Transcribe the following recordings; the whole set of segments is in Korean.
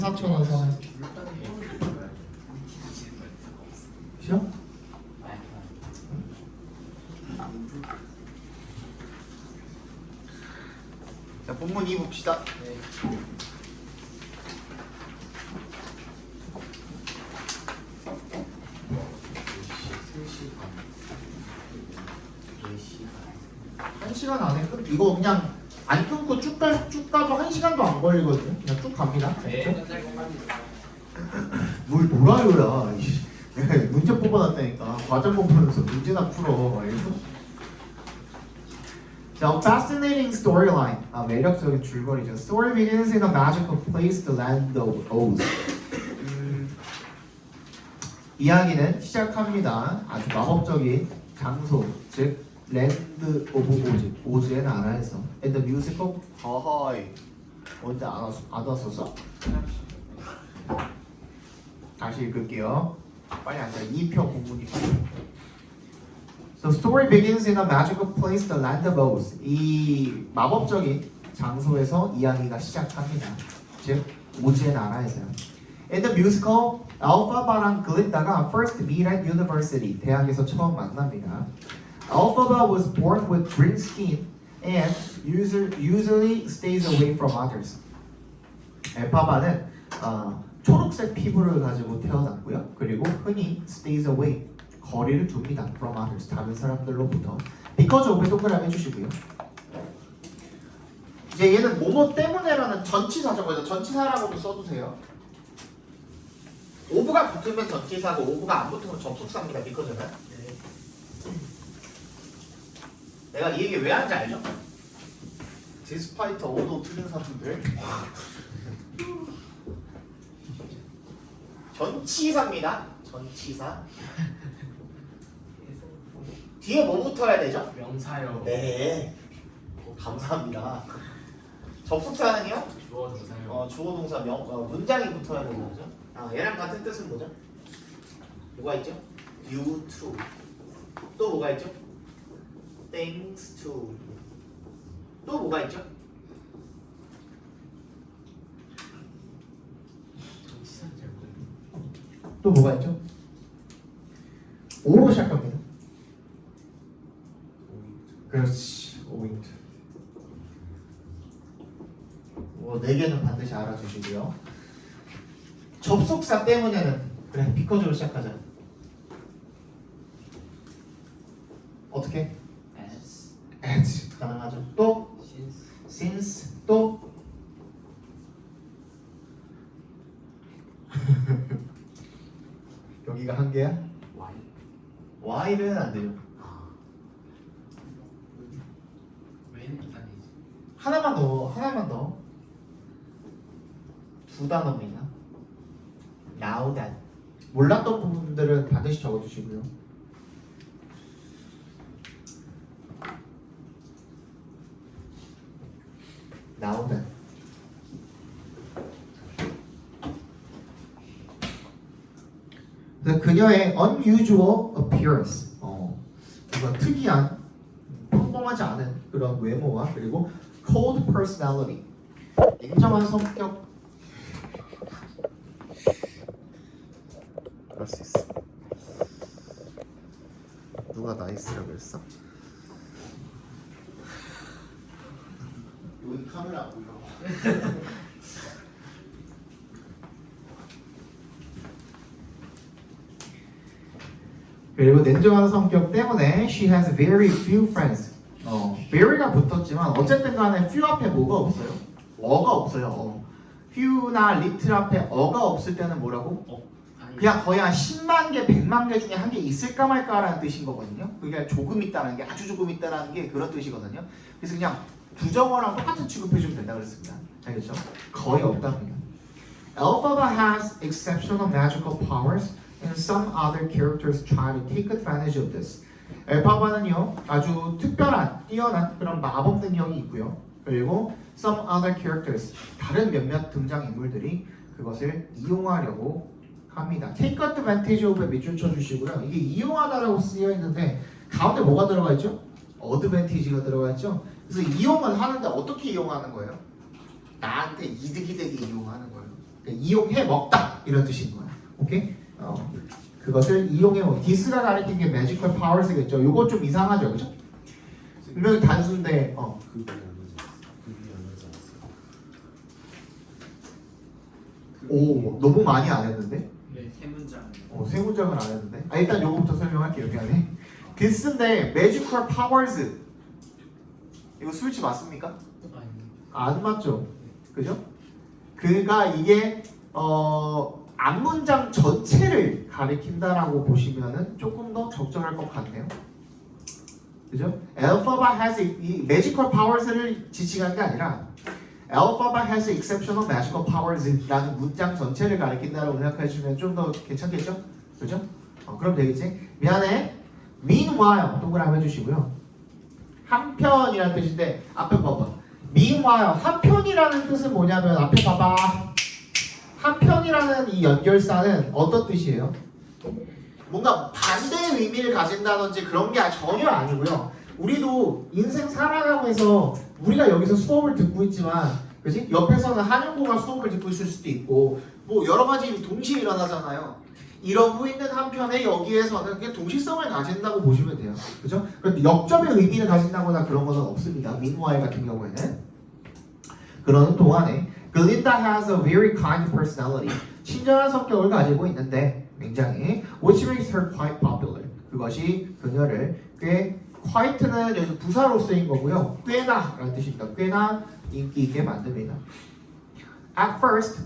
4,000원 사. 싫어? 자, 본문 2 봅시다. 한 시간 안에 끝. 이거 그냥 안 끊고 쭉 가도 한 시간도 안 걸리거든요. 그냥 쭉 갑니다. 네. 뭘 놀아요야. 내가 문제 뽑아놨다니까. 과정 뽑으면서 문제나 풀어. 알겠어? 자, fascinating storyline. 매력적인 줄거리죠. Story begins in a magical place, the land of Oz. 이야기는 시작합니다. 아주 마법적인 장소, 즉 랜드 오브 오즈, 오즈의 나라에서. And the musical, 허허이. 언제 안 왔었어? 다시 읽을게요. 빨리 앉아. 2표 공부 2표. So story begins in a magical place, the land of Oz. 이 마법적인 장소에서 이야기가 시작합니다. 즉 오즈의 나라에서요. In the musical, 엘파바랑 글린다가 first meet at university. 대학에서 처음 만납니다. Elphaba was born with green skin and usually stays away from others. 엘파바는 초록색 피부를 가지고 태어났고요. 그리고 흔히 stays away, 거리를 둡니다. from others, 다른 사람들로부터. because of에 동그라미 해주시고요. 이제 얘는 뭐뭐 때문에라는 전치사죠. 그래서 전치사라고도 써두세요. 오브가 붙으면 전치사고 오브가 안 붙으면 접속사입니다. because는. 내가 이 얘기 왜 하는지 알죠? 디스파이터 오도 틀린 사람들. 전치사입니다. 전치사. 뒤에 뭐 붙어야 되죠? 명사요. 네. 감사합니다. 접속사는요? 주어 주사요. 주어 동사 문장이 붙어야 되는 거죠. 얘랑 같은 뜻은 뭐죠? 뭐가 있죠? due to. 또 뭐가 있죠? thanks to. 또 뭐가 있죠? 전치사는 잘 모르겠어요. 또 뭐가 있죠? O로 시작합니다. 그렇지. owing to. 네 개는 반드시 알아주시고요. 접속사 때문에는 그래 비커즈로 시작하자. 어떻게? as 가능하죠. 또 since 또 여기가 한 개야? why는 안 돼요. 왜는 아니지. 하나만 더. 두 단어입니다. now that. 몰랐던 부분들은 반드시 적어주시고요. now that. 그녀의 unusual appearance. 뭔가 특이한, 평범하지 않은 그런 외모와 그리고 cold personality. 냉정한 성격. 그럴 수 있어. 누가 나이스라고 그랬어? 여기 카메라 안 보여. 그리고 냉정한 성격 때문에 she has very few friends. very가 붙었지만 어쨌든 간에 few 앞에 뭐가 없어요? 어가 없어요. few나 little 앞에 어가 없을 때는 뭐라고? 그냥 거의 한 10만 개, 100만 개 중에 한 개 있을까 말까라는 뜻인 거거든요. 그게 조금 있다는 게, 아주 조금 있다는 게 그런 뜻이거든요. 그래서 그냥 부정어랑 똑같은 취급해주면 된다 그랬습니다. 알겠죠? 거의 없답니다. Elphaba has exceptional magical powers and some other characters try to take advantage of this. 엘파바는요 아주 특별한, 뛰어난 그런 마법 능력이 있고요. 그리고 some other characters, 다른 몇몇 등장인물들이 그것을 이용하려고 합니다. take advantage of에 밑줄 쳐주시고요. 이게 이용하다라고 쓰여 있는데 가운데 뭐가 들어가 있죠? advantage가 들어가 있죠. 그래서 이용을 하는데 어떻게 이용하는 거예요? 나한테 이득이 되게 이용하는 거예요. 그러니까 이용해 먹다 이런 뜻인 거야. 오케이? 그것을 이용해 먹. 디스가 가리키는 게 magical powers겠죠. 요거 좀 이상하죠, 그죠? 분명히 단수인데 그게 안 하지 그게 안 하지 않았어. 오 너무 많이 안 했는데? 네. 세 문장. 세 문장은 안 했는데? 일단 요거부터 설명할게요. 미안해. 디스인데 magical powers 이거 스위치 맞습니까? 아니. 안 맞죠? 그죠? 그러니까 이게 앞문장 전체를 가리킨다라고 보시면은 조금 더 적절할 것 같네요. 그죠? Alphabet has 이 magical powers를 지칭한 게 아니라 Alphabet has exceptional magical powers라는 문장 전체를 가리킨다라고 생각해 주시면 좀 더 괜찮겠죠? 그죠? 그럼 되겠지? 미안해. Meanwhile 동그라미 해주시고요. 한편이라는 뜻인데 앞에 봐봐. Meanwhile 한편이라는 뜻은 뭐냐면 앞에 봐봐. 한편이라는 이 연결사는 어떤 뜻이에요? 뭔가 반대의 의미를 가진다든지 그런 게 전혀 아니고요. 우리도 인생 살아가면서 우리가 여기서 수업을 듣고 있지만, 그지? 옆에서는 한영고가 수업을 듣고 있을 수도 있고, 뭐 여러 가지 일이 동시에 일어나잖아요. 이러고 있는 한편에 여기에서는 그냥 동시성을 가진다고 보시면 돼요. 그죠? 그런데 역점의 의미를 가진다거나 그런 것은 없습니다. meanwhile 같은 경우에는. 그러는 동안에 Glinda has a very kind personality. 친절한 성격을 가지고 있는데 굉장히 which makes her quite popular. 그것이 그녀를 꽤 quite는 여기서 부사로 쓰인 거고요. 꽤나 라는 뜻입니다. 꽤나 인기 있게 만듭니다. At first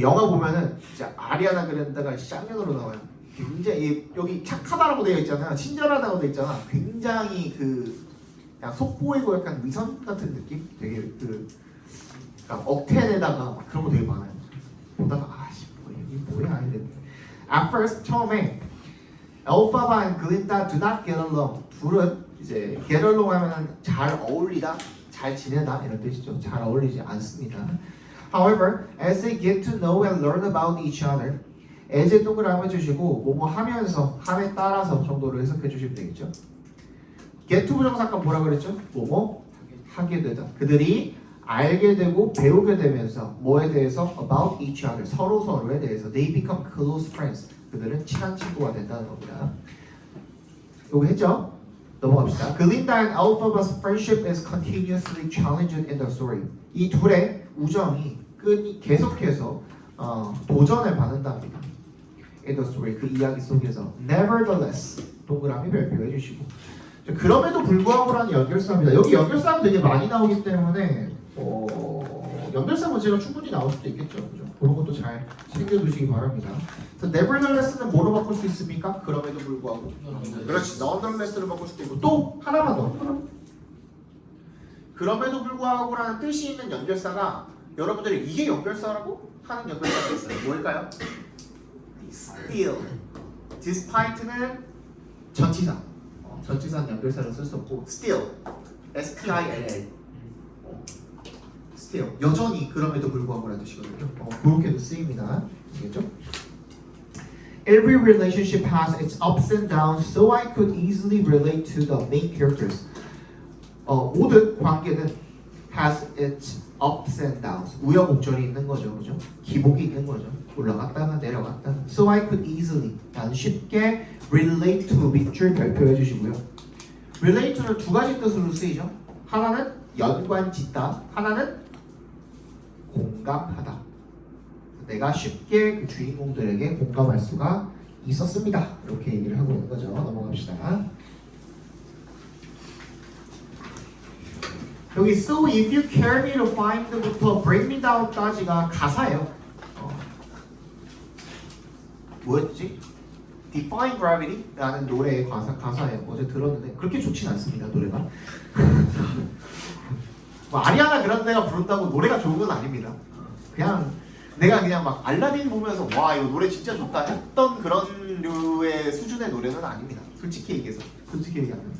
영화 보면은 진짜 아리아나 그랜다가 쌍년으로 나와요. 굉장히 여기 착하다라고 되어 있잖아요. 친절하다고 되어 있잖아. 굉장히 그냥 속 보이고 약간 위선 같은 느낌? 되게 그러니까 억텐에다가 막 그런 거 되게 많아요. 보다가 아씨 이게 뭐야 이랬는데 At first 처음에 Elphaba and Glinda do not get along. 둘은 이제 get along 하면은 잘 어울리다, 잘 지내다 이런 뜻이죠. 잘 어울리지 않습니다. However, as they get to know and learn about each other, as에 동그라미 해주시고 뭐뭐 하면서 함에 따라서 정도로 해석해 주시면 되겠죠. get to 부정사가 뭐라 그랬죠? 뭐뭐 하게 되다. 그들이 알게 되고 배우게 되면서 뭐에 대해서 about each other 서로에 대해서 they become close friends. 그들은 친한 친구가 된다는 겁니다. 요거 했죠? 넘어갑시다. Glinda and Elphaba's friendship is continuously challenged in the story. 이 둘의 우정이 계속해서 도전을 받는답니다. In the story 그 이야기 속에서 Nevertheless 동그라미 별표해 주시고 그럼에도 불구하고라는 연결사입니다. 여기 연결사가 되게 많이 나오기 때문에 연결사 문제가 충분히 나올 수도 있겠죠. 그죠? 그런 것도 잘 챙겨두시기 바랍니다. Nevertheless는 뭐로 바꿀 수 있습니까? 그럼에도 불구하고. 그렇지. Nonetheless로 바꿀 수도 있고 또 하나만 더. 그럼에도 불구하고라는 뜻이 있는 연결사가 여러분들이 이게 연결사라고 하는 연결사가 있어요. 뭘까요? Still. Despite는 전치사. 전치사는 연결사를 쓸 수 없고 Still. S-T-I-L-L. Still. 여전히 그럼에도 불구하고라는 뜻이거든요. 그렇게도 쓰입니다. 알겠죠? Every relationship has its ups and downs, so I could easily relate to the main characters. 모든 관계는 has its ups and downs. 우여곡절이 있는 거죠, 그죠? 기복이 있는 거죠. 올라갔다가 내려갔다가. So I could easily. 난 쉽게 relate to 밑줄 별표해 주시고요. relate는 두 가지 뜻으로 쓰이죠. 하나는 연관짓다, 하나는 공감하다. 내가 쉽게 그 주인공들에게 공감할 수가 있었습니다. 이렇게 얘기를 하고 있는 거죠. 넘어갑시다. 여기 So if you care me to find부터 bring me down까지가 가사예요. 뭐였지? Define Gravity라는 노래의 가사예요. 어제 들었는데 그렇게 좋진 않습니다. 노래가. 뭐 아리아나 그란데가 부른다고 노래가 좋은 건 아닙니다. 그냥 내가 그냥 막 알라딘 보면서 와 이거 노래 진짜 좋다 했던 그런 류의 수준의 노래는 아닙니다. 솔직히 얘기하면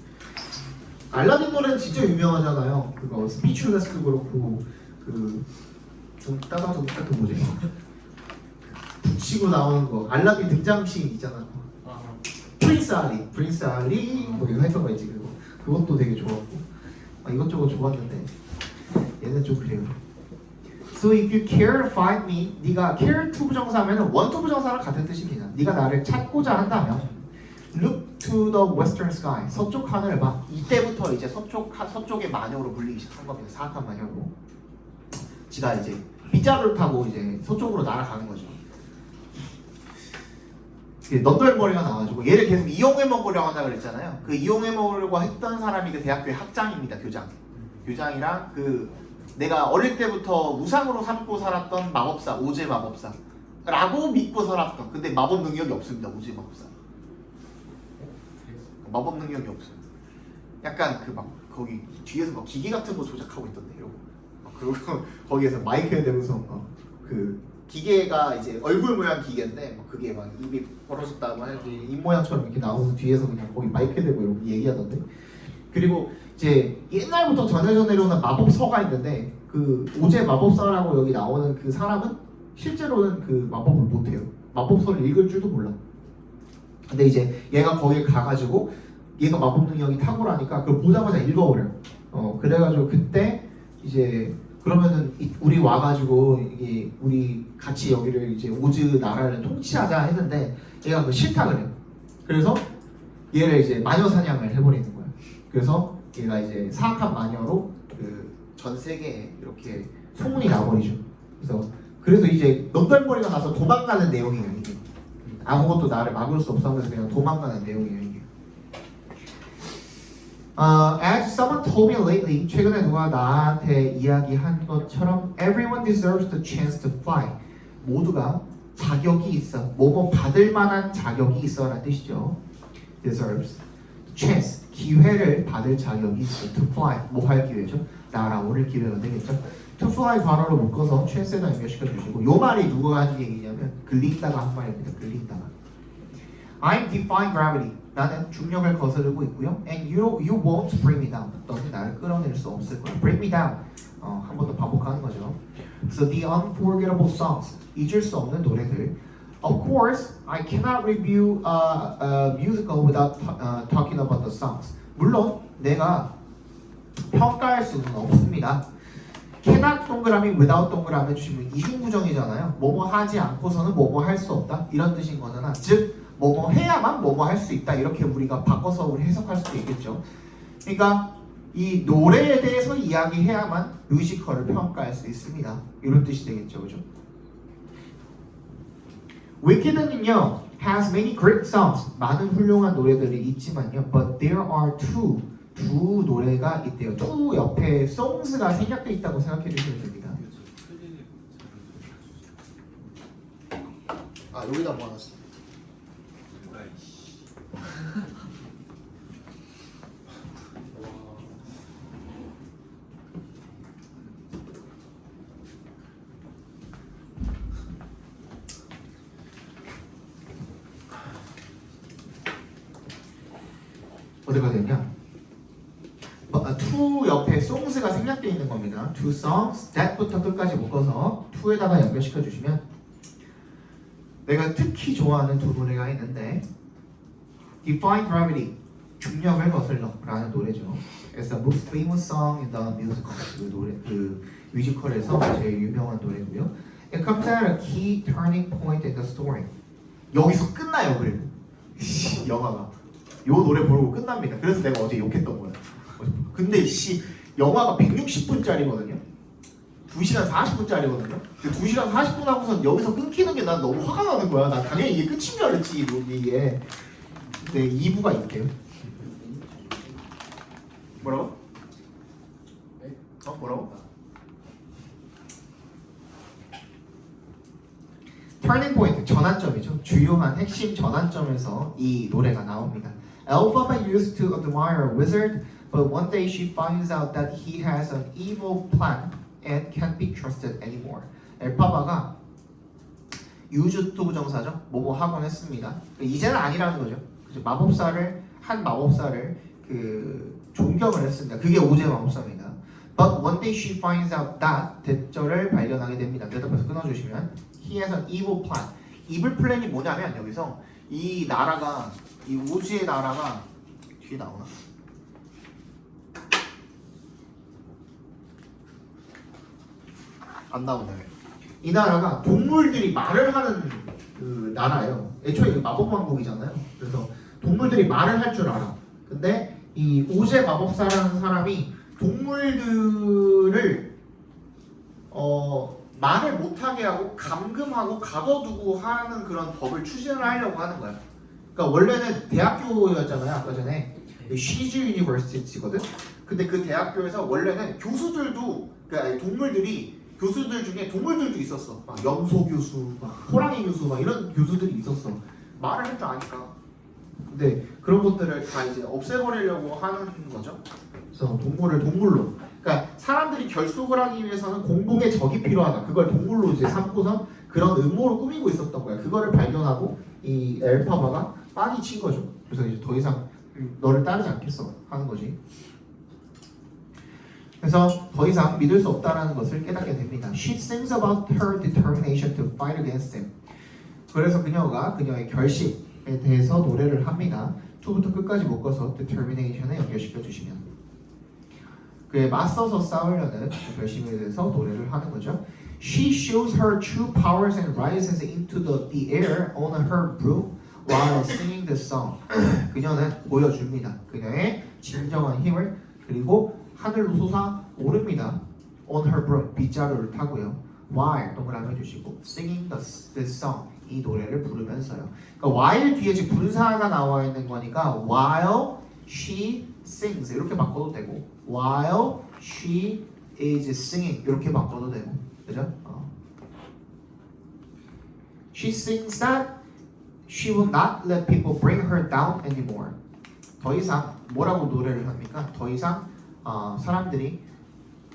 알라딘 노래는 진짜 유명하잖아요. 그거 스피치레스도 그렇고 좀 따다둥따 그 뭐지? 붙이고 나오는 거 알라딘 등장씬 있잖아. 프린스 알리 뭐 이거 했던 거 있지 그것도 되게 좋았고 이것저것 좋았는데 얘는 좀 그래요. So if you care to find me, 네가 care to 부정사하면 want to 부정사랑 같은 뜻입니다. 네가 나를 찾고자 한다면 look to the western sky. 서쪽 하늘을 봐. 이때부터 이제 서쪽의 마녀로 불리기 시작한 겁니다. 사악한 마녀로. 지가 이제 빗자루를 타고 이제 서쪽으로 날아가는 거죠. 넌덜머리가 나와가지고 얘를 계속 이용해 먹으려고 한다 그랬잖아요. 그 이용해 먹으려고 했던 사람이 그 대학교의 학장입니다. 교장이랑 그 내가 어릴 때부터 우상으로 삼고 살았던 마법사, 오제 마법사라고 믿고 살았던. 근데 마법 능력이 없습니다. 오제 마법사. 마법 능력이 없어요. 약간 그 막 거기 뒤에서 막 기계 같은 거 조작하고 있던데 이러고. 그리고 거기에서 마이크에 대면서 그 기계가 이제 얼굴 모양 기계인데 막 그게 막 입이 벌어졌다고 하는데 입 모양처럼 이렇게 나오는 뒤에서 그냥 거기 마이크에 대고 이러고 얘기하던데. 그리고 이제 옛날부터 전해져 내려오는 마법서가 있는데 그 오제 마법사라고 여기 나오는 그 사람은 실제로는 그 마법을 못해요. 마법서를 읽을 줄도 몰라. 근데 이제 얘가 거기 가가지고 얘가 마법 능력이 탁월하니까 그걸 보자마자 읽어버려. 그래가지고 그때 이제 그러면은 우리 와가지고 이게 우리 같이 여기를 이제 오즈 나라를 통치하자 했는데 얘가 그거 싫다 그래요. 그래서 얘를 이제 마녀 사냥을 해버리는 거예요. 그래서 얘가 이제 사악한 마녀로 그 전 세계에 이렇게 소문이 나버리죠. 그래서 이제 넌덜머리가 나서 도망가는 내용이에요. 이게 아무것도 나를 막을 수 없어 하면서 그냥 도망가는 내용이에요. 이게. As someone told me lately, 최근에 누가 나한테 이야기한 것처럼 everyone deserves the chance to fly. 모두가 자격이 있어. 뭐뭐 받을 만한 자격이 있어라는 뜻이죠. deserves. chance. 기회를 받을 자격이 있어. to fly. 뭐 할 기회죠? 날아오를 기회가 되겠죠. to fly 관어로 묶어서 chance에다 연결시켜 주시고 요 말이 누가 하는 얘기냐면 글린다가 한 말입니다. 글린다가. I'm defying gravity. 나는 중력을 거스르고 있고요. And you won't bring me down. 너는 나를 끌어낼 수 없을 거야. Bring me down. 한 번 더 반복하는 거죠. So the unforgettable songs. 잊을 수 없는 노래들. Of course, I cannot review a musical without talking about the songs. 물론 내가 평가할 수는 없습니다. cannot 동그라미 without 동그라미 해주시면 이중구정이잖아요. 뭐뭐 하지 않고서는 뭐뭐 할 수 없다 이런 뜻인 거잖아. 즉 뭐뭐 해야만 뭐뭐 할 수 있다 이렇게 우리가 바꿔서 우리 해석할 수도 있겠죠. 그러니까 이 노래에 대해서 이야기해야만 뮤지컬을 평가할 수 있습니다. 이런 뜻이 되겠죠, 그죠? Wicked는요 has many great songs. 많은 훌륭한 노래들이 있지만요, but there are 두 노래가 있대요. two 옆에 songs가 생략돼 있다고 생각해 주시면 됩니다. 아 여기다 모아놨어. 어디가 되냐? to 옆에 songs가 생략되어 있는 겁니다. two songs, that부터 끝까지 묶어서 to에다가 연결시켜 주시면 내가 특히 좋아하는 두 노래가 있는데 Defying Gravity, 중력을 거슬러 라는 노래죠. It's the most famous song in the musical. 그 노래, 그 뮤지컬에서 제일 유명한 노래고요. It comes at a key turning point in the story. 여기서 끝나요, 그리고 영화가. 요 노래 부르고 끝납니다. 그래서 내가 어제 욕했던 거야. 근데 영화가 160분짜리거든요. 2시간 40분짜리거든요. 2시간 40분 하고서 여기서 끊기는 게 난 너무 화가 나는 거야. 난 당연히 이게 끝인 줄 알았지, 이게. 네, 2부가 있대요. 뭐라고? 뭐라고? 터닝 포인트, 전환점이죠. 주요한 핵심 전환점에서 이 노래가 나옵니다. Elphaba used to admire a wizard, but one day she finds out that he has an evil plan and can't be trusted anymore. 엘파바가 유주투 부정사죠. 뭐뭐 하곤 했습니다. 이제는 아니라는 거죠. 한 마법사를 그 존경을 했습니다. 그게 오제 마법사입니다. But one day she finds out that 대절을 발견하게 됩니다. 대답해서 끊어주시면 he has an evil plan. evil plan이 뭐냐면 여기서 이 나라가 이 오즈의 나라가 뒤에 나오나? 안 나오네. 이 나라가 동물들이 말을 하는 그 나라예요. 애초에 이게 마법 왕국이잖아요. 그래서 동물들이 말을 할 줄 알아. 근데 이 오제 마법사라는 사람이 동물들을 말을 못하게 하고 감금하고 가둬두고 하는 그런 법을 추진을 하려고 하는 거야. 그러니까 원래는 대학교였잖아요. 아까 전에 시즈 유니버시티거든. 근데 그 대학교에서 원래는 교수들도 그러니까 동물들이 교수들 중에 동물들도 있었어. 막 염소 교수, 막 호랑이 교수, 막 이런 교수들이 있었어. 말을 할 줄 아니까. 근데 그런 것들을 다 이제 없애버리려고 하는 거죠. 그래서 동물을 동물로. 그러니까 사람들이 결속을 하기 위해서는 공복의 적이 필요하다. 그걸 동물로 이제 삼고서 그런 음모를 꾸미고 있었던 거야. 그거를 발견하고 이 엘파바가 빡이 친 거죠. 그래서 이제 더 이상 너를 따르지 않겠어 하는 거지. 그래서 더 이상 믿을 수 없다라는 것을 깨닫게 됩니다. She sings about her determination to fight against him. 그래서 그녀가 그녀의 결심에 대해서 노래를 합니다. 2부터 끝까지 묶어서 determination에 연결시켜 주시면 그에 맞서서 싸우려는 그 결심에 대해서 노래를 하는 거죠. She shows her true powers and rises into the air on her broom while singing the song. 그녀는 보여줍니다. 그녀의 진정한 힘을 그리고 하늘로 솟아오릅니다. On her broom, 빗자루를 타고요. While 동그라미 해주시고 singing the song, 이 노래를 부르면서요. 그러니까 while 뒤에 지금 분사가 나와 있는 거니까 while she sings 이렇게 바꿔도 되고 while she is singing 이렇게 바꿔도 되고 그죠? She sings that she will not let people bring her down anymore. 더 이상 뭐라고 노래를 합니까? 더 이상 사람들이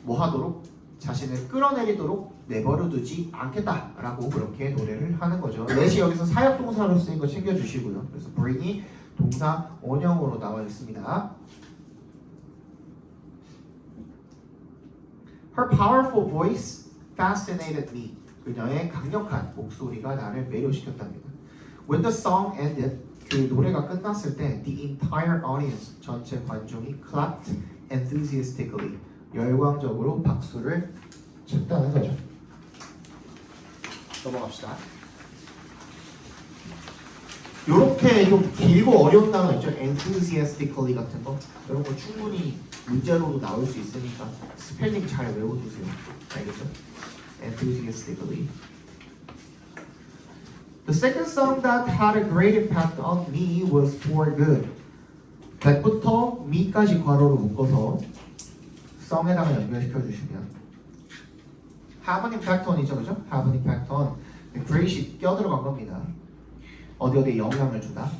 뭐 하도록 자신을 끌어내리도록 내버려두지 않겠다라고 그렇게 노래를 하는 거죠. let이 여기서 사역동사로 쓰인 거 챙겨주시고요. 그래서 bring이 동사 원형으로 나와 있습니다. Her powerful voice fascinated me. 그녀의 강력한 목소리가 나를 매료시켰답니다. When the song ended, 그 노래가 끝났을 때 the entire audience, 전체 관중이 clapped enthusiastically, 열광적으로 박수를 쳤다는 거죠. 넘어갑시다. 요렇게 좀 길고 어려운 단어 있죠? enthusiastically 같은 거 이런 거 충분히 문제로도 나올 수 있으니까 스펠링 잘 외워두세요. 알겠죠? enthusiastically. The second song that had a great impact on me was For Good. that부터 me까지 괄호로 묶어서 song에다가 연결시켜 주시면 have an impact on이죠, 그죠? have an impact on. great이 껴들어간 겁니다. 어디에 영향을 주다.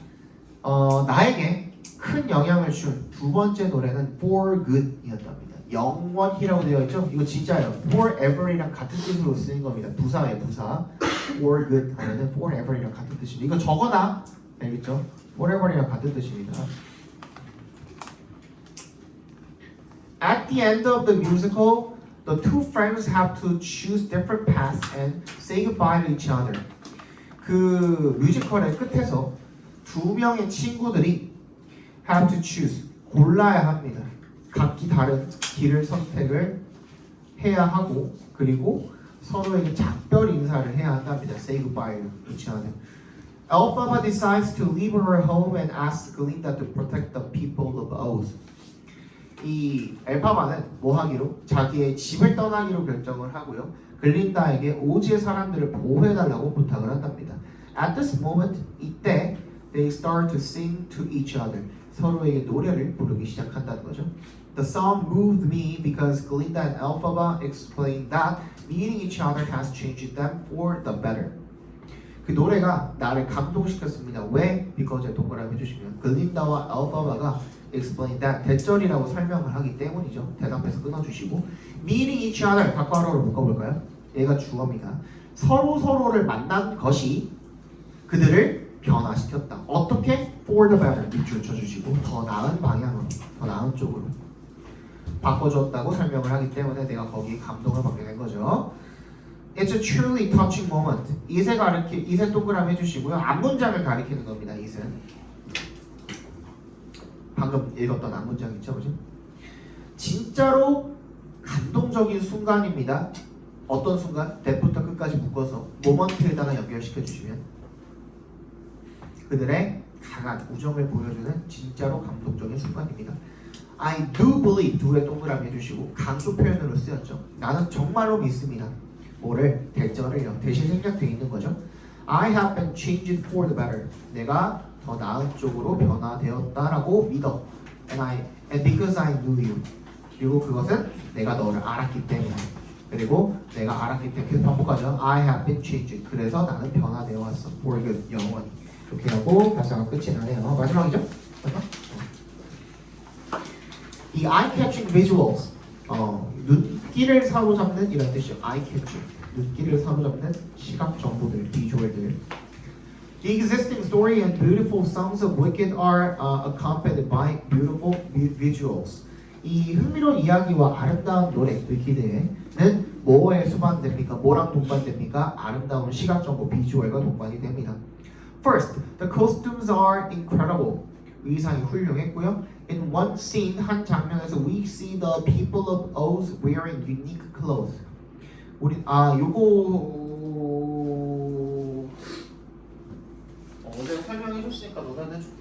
나에게 큰 영향을 준 두 번째 노래는 For Good이었답니다. 영원히라고 되어 있죠? 이거 진짜예요. Forever이랑 같은 뜻으로 쓰인 겁니다. 부사예요, 부사. For Good 하면은 Forever이랑 같은 뜻입니다. 이거 적어놔. 알겠죠? Forever이랑 같은 뜻입니다. At the end of the musical, the two friends have to choose different paths and say goodbye to each other. 그 뮤지컬의 끝에서 두 명의 친구들이 have to choose, 골라야 합니다. 각기 다른 길을 선택을 해야 하고 그리고 서로에게 작별 인사를 해야 한답니다. Say goodbye to each other. Elphaba decides to leave her home and asks Glinda to protect the people of Oz. 이 엘파바는 뭐 하기로? 자기의 집을 떠나기로 결정을 하고요. 글린다에게 오즈의 사람들을 보호해달라고 부탁을 한답니다. At this moment, 이때 they start to sing to each other. 서로에게 노래를 부르기 시작한다는 거죠. The song moved me because Glinda and Elphaba explained that meeting each other has changed them for the better. 그 노래가 나를 감동시켰습니다. 왜? because 동그라미 해주시면 글린다와 엘파바가 explain that 대절이라고 설명을 하기 때문이죠. 대답해서 끊어주시고 meeting each other 괄호로 묶어볼까요? 얘가 주어입니다. 서로를 만난 것이 그들을 변화시켰다. 어떻게? for the better 밑줄 쳐주시고 더 나은 방향으로, 더 나은 쪽으로 바꿔줬다고 설명을 하기 때문에 내가 거기에 감동을 받게 된 거죠. It's a truly touching moment. 이세 동그라미 해주시고요. 앞문장을 가리키는 겁니다. 이세. 방금 읽었던 앞문장 있죠, 그죠? 진짜로 감동적인 순간입니다. 어떤 순간 that부터 끝까지 묶어서 모먼트에다가 연결시켜 주시면 그들의 강한 우정을 보여주는 진짜로 감동적인 순간입니다. I do believe 둘에 동그라미 해주시고 강조 표현으로 쓰였죠. 나는 정말로 믿습니다. 뭐를? 대절을요. 대신 생략되어 있는 거죠. I have been changed for the better. 내가 더 나은 쪽으로 변화되었다라고 믿어. And because I knew you. 그리고 그것은 내가 너를 알았기 때문에. 그리고 내가 알았기 때문에 계속 반복하죠. I have been changed. 그래서 나는 변화되어 왔어. For good. 영원히. 이렇게 하고 가사가 끝이 나네요. 마지막이죠? 이 eye-catching visuals, 눈길을 사로잡는 이런 뜻이죠. eye-catching, 눈길을 사로잡는 시각 정보들, 비주얼들. The existing story and beautiful songs of Wicked are accompanied by beautiful visuals. 이 흥미로운 이야기와 아름다운 노래, 위키드에는 뭐에 수반됩니까? 뭐랑 동반됩니까? 아름다운 시각 정보, 비주얼과 동반이 됩니다. First, the costumes are incredible. 의상이 훌륭했고요. In one scene, 한 장면에서 we see the people of Oz wearing unique clothes. 우리 요거 어제 설명해 줬으니까 노단 해줄게.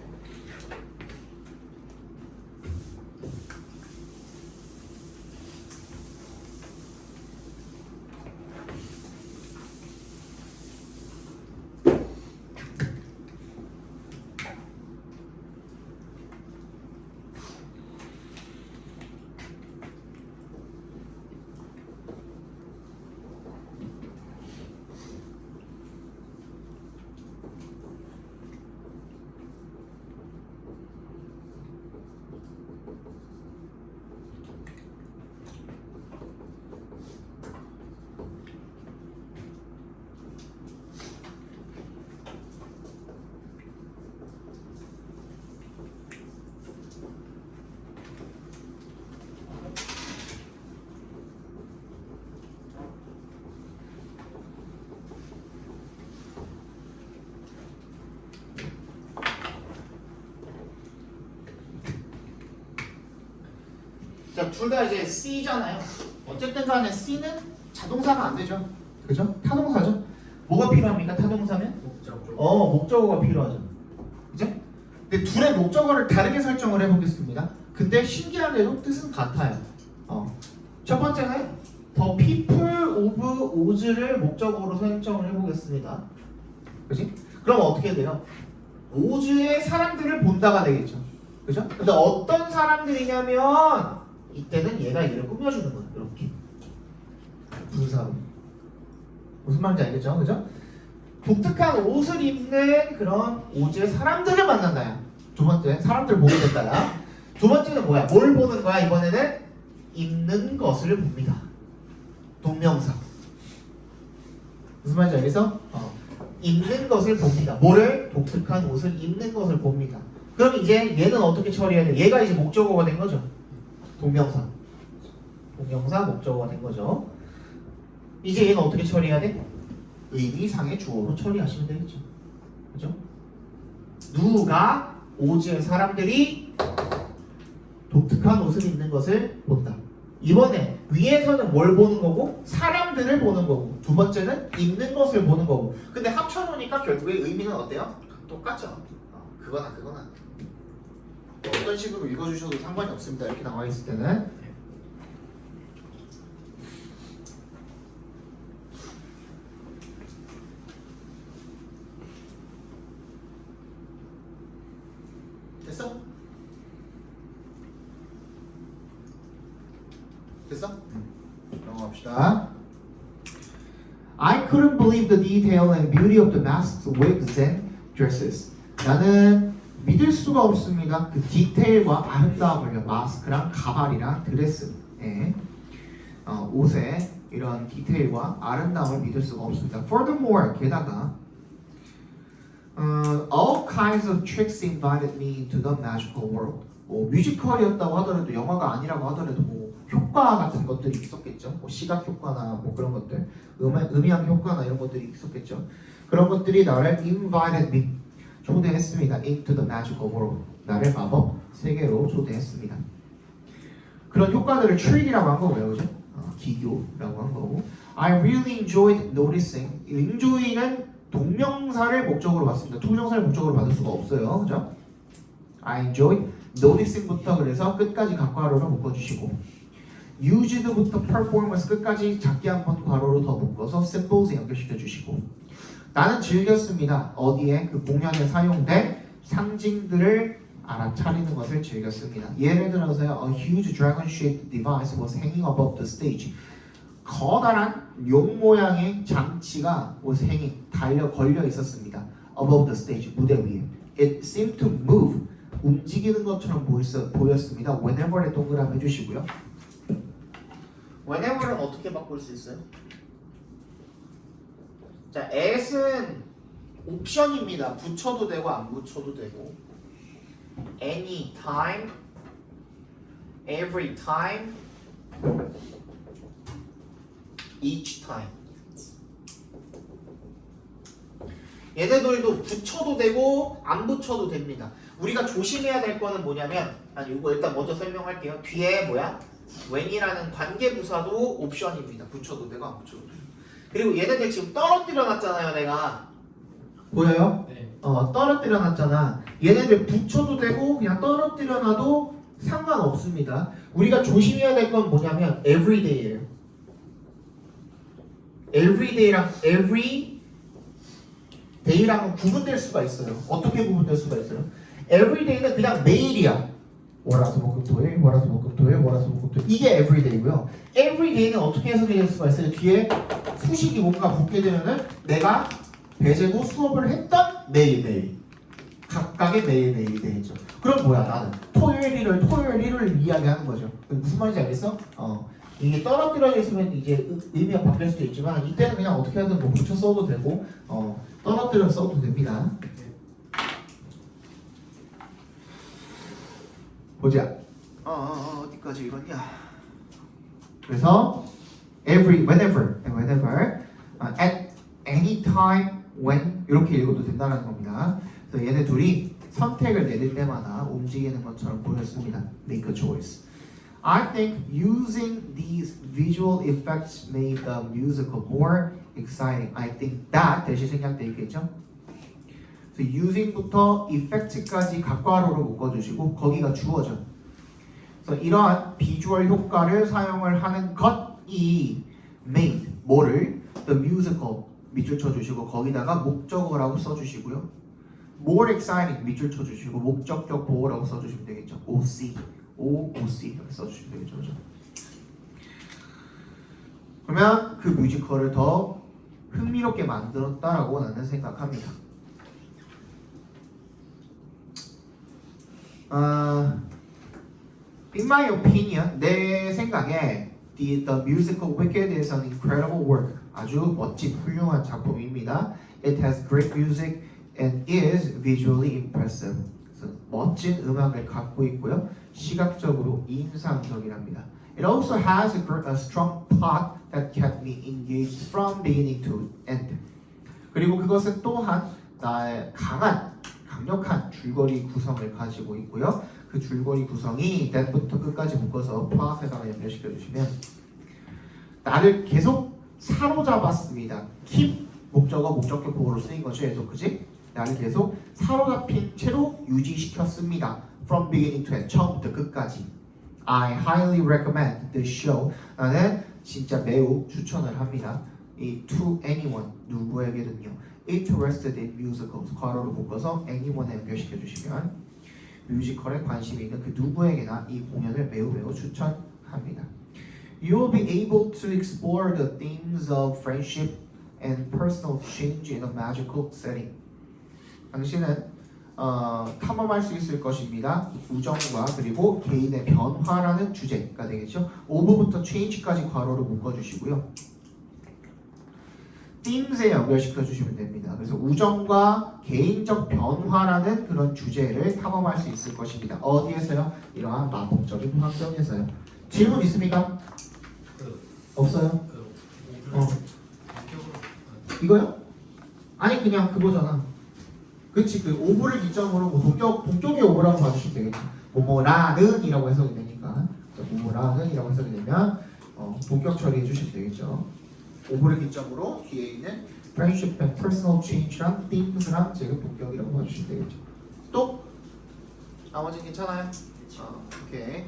자, 둘 다 이제 C잖아요. 어쨌든 간에 C는 자동사가 안 되죠. 그죠? 타동사죠. 뭐가 필요합니까? 타동사면? 목적어가 필요하죠. 그죠? 근데 둘의 목적어를 다르게 설정을 해보겠습니다. 근데 신기하게도 뜻은 같아요. 첫 번째는 The people of Oz를 목적어로 설정을 해보겠습니다. 그지? 그럼 어떻게 돼요? 오즈의 사람들을 본다가 되겠죠. 그죠? 근데 어떤 사람들이냐면 이때는 얘가 얘를 꾸며주는 거예요. 이렇게 분사로. 무슨 말인지 알겠죠? 그죠? 독특한 옷을 입는 그런 오즈의 사람들을 만난다야. 두 번째, 사람들을 보게 된다야. 두 번째는 뭐야? 뭘 보는 거야? 이번에는 입는 것을 봅니다. 동명사. 무슨 말인지 알겠어? 입는 것을 봅니다. 뭐를? 독특한 옷을 입는 것을 봅니다. 그럼 이제 얘는 어떻게 처리해야 돼? 얘가 이제 목적어가 된 거죠. 동명사. 동명사 목적어가 된 거죠. 이제 얘는 어떻게 처리해야 돼? 의미상의 주어로 처리하시면 되겠죠. 그죠? 누가? 오즈의 사람들이 독특한 옷을 입는 것을 본다. 이번에 위에서는 뭘 보는 거고? 사람들을 보는 거고. 두 번째는 입는 것을 보는 거고. 근데 합쳐놓으니까 결국에 의미는 어때요? 똑같죠. 그거나 어떤 식으로 읽어주셔도 상관이 없습니다. 이렇게 나와 있을 때는. 됐어? 됐어? 넘어갑시다. I couldn't believe the detail and beauty of the masks, wigs, and dresses. 나는 믿을 수가 없습니다. 그 디테일과 아름다움을요. 마스크랑 가발이랑 드레스, 옷의 이런 디테일과 아름다움을 믿을 수가 없습니다. Furthermore, 게다가 all kinds of tricks invited me into the magical world. 뮤지컬이었다고 하더라도 영화가 아니라고 하더라도 효과 같은 것들이 있었겠죠. 시각 효과나 그런 것들, 음향 효과나 이런 것들이 있었겠죠. 그런 것들이 나를 invited me, 초대했습니다. into the magical world. 나를 마법 세계로 초대했습니다. 그런 효과들을 trick이라고 한 거고요, 그죠? 기교라고 한 거고. I really enjoyed noticing. enjoy는 동명사를 목적으로 받습니다. 투부정사를 목적으로 받을 수가 없어요. 그죠? I enjoyed noticing부터 그래서 끝까지 각괄호로 묶어주시고 used부터 performance 끝까지 작게 한번 괄호로 더 묶어서 symbols 연결시켜 주시고 나는 즐겼습니다. 어디에? 그 공연에 사용된 상징들을 알아차리는 것을 즐겼습니다. 예를 들어서요. A huge dragon-shaped device was hanging above the stage. 커다란 용 모양의 장치가 was hanging, 걸려 있었습니다. Above the stage, 무대 위에. It seemed to move, 움직이는 것처럼 보였습니다. Whenever에 동그라미 해주시고요. Whenever는 어떻게 바꿀 수 있어요? 자, as은 옵션입니다. 붙여도 되고 안 붙여도 되고. Anytime, every time, each time. 얘네들도 붙여도 되고 안 붙여도 됩니다. 우리가 조심해야 될 거는 뭐냐면 이거 일단 먼저 설명할게요. 뒤에 뭐야? when이라는 관계부사도 옵션입니다. 붙여도 되고 안 붙여도 되고. 그리고 얘네들 지금 떨어뜨려 놨잖아요. 내가 보여요? 네. 떨어뜨려 놨잖아. 얘네들 붙여도 되고 그냥 떨어뜨려 놔도 상관없습니다. 우리가 조심해야 될 건 뭐냐면 everyday예요. everyday랑 everyday랑은 구분될 수가 있어요. 어떻게 구분될 수가 있어요? everyday는 그냥 매일이야. 월화수목금토일, 월화수목금토일, 월화수목금토일. 이게 everyday고요. everyday는 어떻게 해석이 될 수가 있어요? 뒤에 수식이 뭔가 붙게 되면은 내가 배제고 수업을 했던 매일매일. 각각의 매일매일이 되겠죠. 그럼 뭐야? 나는 토요일, 일요일 이야기하는 거죠. 무슨 말인지 알겠어? 이게 떨어뜨려져 있으면 이제 의미가 바뀔 수도 있지만 이때는 그냥 어떻게 하든 뭐 붙여 써도 되고 떨어뜨려 써도 됩니다. 보자. 어디까지 읽었냐? 그래서 whenever, at any time, when 이렇게 읽어도 된다는 겁니다. 그래서 얘네 둘이 선택을 내릴 때마다 움직이는 것처럼 보였습니다. Make a choice. I think using these visual effects made the musical more exciting. I think that 대신 생략돼 있겠죠? 그래서 using부터 effect까지 각괄호로 묶어주시고 거기가 주어져. 그래서 이러한 비주얼 효과를 사용을 하는 것이 made 뭐를 the musical 밑줄 쳐주시고 거기다가 목적어라고 써주시고요. more exciting 밑줄 쳐주시고 목적격 보호라고 써주시면 되겠죠. OC 이렇게 써주시면 되겠죠. 그죠? 그러면 그 뮤지컬을 더 흥미롭게 만들었다라고 나는 생각합니다. In my opinion, 내 생각에 the musical Wicked is an incredible work. 아주 멋진 훌륭한 작품입니다. It has great music and is visually impressive. 그래서 멋진 음악을 갖고 있고요. 시각적으로 인상적이랍니다. It also has a strong plot that kept me engaged from beginning to end. 그리고 그것은 또한 나의 강력한 줄거리 구성을 가지고 있고요. 그 줄거리 구성이 that부터 끝까지 묶어서 plot에다가 연결시켜 주시면 나를 계속 사로잡았습니다. keep 목적어 목적격 보호로 쓰인 거죠. 얘도 그지? 나를 계속 사로잡힌 채로 유지시켰습니다. From beginning to end, 처음부터 끝까지. I highly recommend this show. 나는 진짜 매우 추천을 합니다. 이 to anyone, 누구에게든요. Interested in musicals, 괄호로 묶어서 anyone에 연결시켜 주시면 뮤지컬에 관심이 있는 그 누구에게나 이 공연을 매우 추천합니다. You will be able to explore the themes of friendship and personal change in a magical setting. 당신은 탐험할 수 있을 것입니다. 우정과 그리고 개인의 변화라는 주제가 되겠죠. ove부터 change까지 괄호로 묶어주시고요. themes에 연결시켜 주시면 됩니다. 그래서 우정과 개인적 변화라는 그런 주제를 탐험할 수 있을 것입니다. 어디에서요? 이러한 마법적인 환경에서요. 질문 있습니까? 없어요? 이거요? 아니 그냥 그거잖아. 그치, 그 오브를 기점으로 뭐 동격의 오브라고 봐주시면 되겠죠. 뭐라는 이라고 해석이 되니까 뭐라는 이라고 해석이 되면 동격 처리해 주시면 되겠죠. 오브를 기점으로 뒤에 있는 friendship and personal change랑 themes랑 지금 본격이라고 봐주시면 되겠죠. 또 나머지는 괜찮아요? 오케이.